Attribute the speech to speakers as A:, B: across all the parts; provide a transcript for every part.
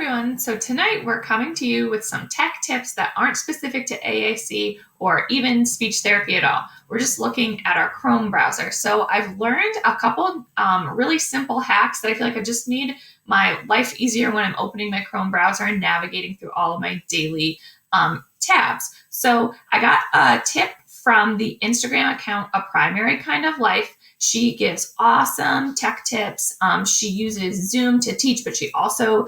A: everyone. So tonight we're coming to you with some tech tips that aren't specific to AAC or even speech therapy at all. We're just looking at our Chrome browser. So I've learned a couple really simple hacks that I feel like have just made my life easier when I'm opening my Chrome browser and navigating through all of my daily tabs. So I got a tip from the Instagram account, A Primary Kind of Life. She gives awesome tech tips. She uses Zoom to teach, but she also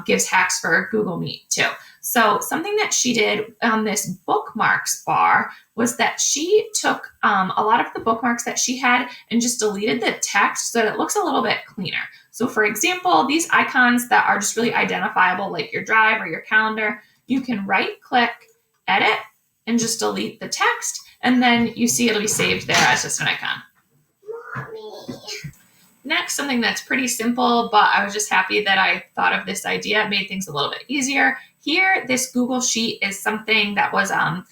A: gives hacks for Google Meet too. So something that she did on this bookmarks bar was that she took a lot of the bookmarks that she had and just deleted the text so that it looks a little bit cleaner. So for example, these icons that are just really identifiable, like your drive or your calendar, you can right click, edit, and just delete the text. And then you see it'll be saved there as just an icon. Next, something that's pretty simple, but I was just happy that I thought of this idea. It made things a little bit easier. Here, this Google Sheet is something that was a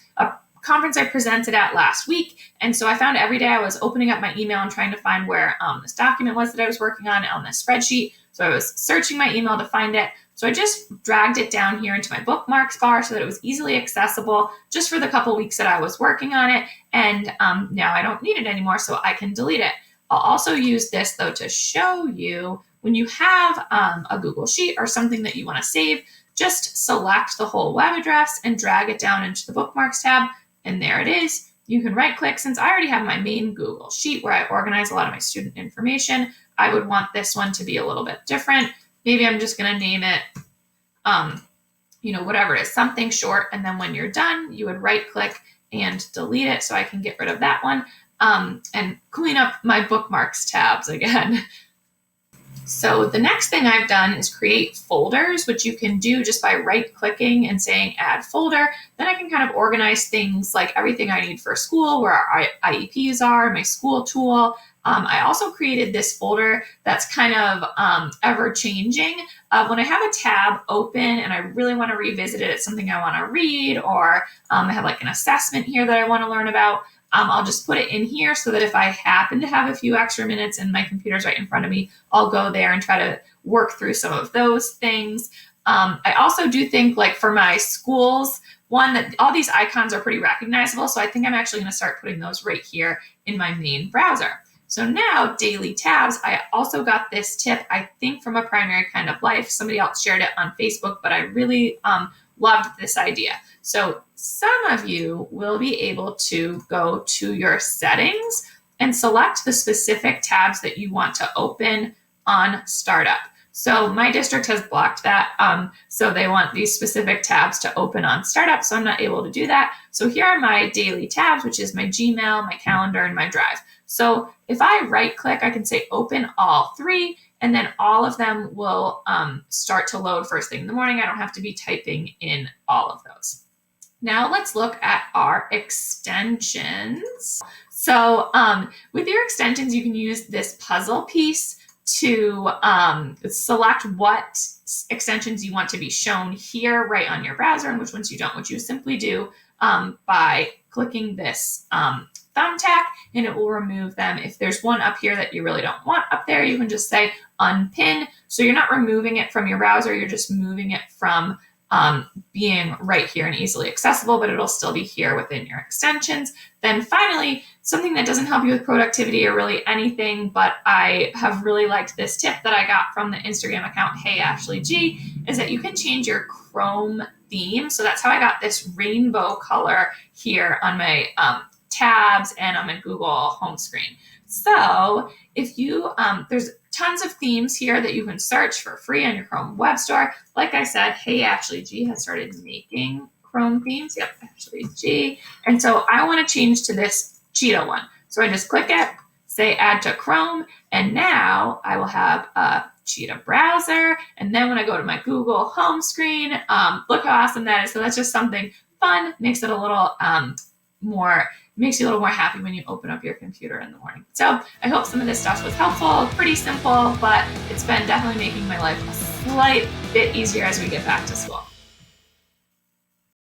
A: conference I presented at last week. And so I found every day I was opening up my email and trying to find where this document was that I was working on this spreadsheet. So I was searching my email to find it. So I just dragged it down here into my bookmarks bar so that it was easily accessible just for the couple weeks that I was working on it. And now I don't need it anymore, so I can delete it. I'll also use this though to show you when you have a Google Sheet or something that you want to save, just select the whole web address and drag it down into the bookmarks tab. And there it is. You can right click. Since I already have my main Google Sheet where I organize a lot of my student information, I would want this one to be a little bit different. Maybe I'm just going to name it, whatever it is, something short. And then when you're done, you would right click and delete it so I can get rid of that one and clean up my bookmarks tabs again. So the next thing I've done is create folders, which you can do just by right clicking and saying add folder. Then I can kind of organize things like everything I need for school, where our IEPs are, my school tool. I also created this folder that's kind of ever changing. When I have a tab open and I really want to revisit it, it's something I want to read, or I have like an assessment here that I want to learn about. I'll just put it in here so that if I happen to have a few extra minutes and my computer's right in front of me, I'll go there and try to work through some of those things. I also do think, like for my schools, one, that all these icons are pretty recognizable. So I think I'm actually going to start putting those right here in my main browser. So now daily tabs, I also got this tip, I think from A Primary Kind of Life. Somebody else shared it on Facebook, but I really loved this idea. So some of you will be able to go to your settings and select the specific tabs that you want to open on startup. So my district has blocked that. So they want these specific tabs to open on startup. So I'm not able to do that. So here are my daily tabs, which is my Gmail, my calendar, and my drive. So if I right click, I can say open all three, and then all of them will start to load first thing in the morning. I don't have to be typing in all of those. Now let's look at our extensions. So with your extensions, you can use this puzzle piece to select what extensions you want to be shown here right on your browser and which ones you don't, which you simply do by clicking this thumbtack, and it will remove them. If there's one up here that you really don't want up there, you can just say unpin. So you're not removing it from your browser, you're just moving it from being right here and easily accessible, but it'll still be here within your extensions. Then finally, something that doesn't help you with productivity or really anything, but I have really liked this tip that I got from the Instagram account, Hey Ashley G, is that you can change your Chrome theme. So that's how I got this rainbow color here on my tabs and on my Google home screen. So if you, there's tons of themes here that you can search for free on your Chrome web store. Like I said, Hey Ashley G has started making Chrome themes. Yep, Ashley G. And so I want to change to this cheetah one. So I just click it, say add to Chrome, and now I will have a cheetah browser. And then when I go to my Google home screen, look how awesome that is. So that's just something fun, makes it a little makes you a little more happy when you open up your computer in the morning. So I hope some of this stuff was helpful, pretty simple, but it's been definitely making my life a slight bit easier as we get back to school.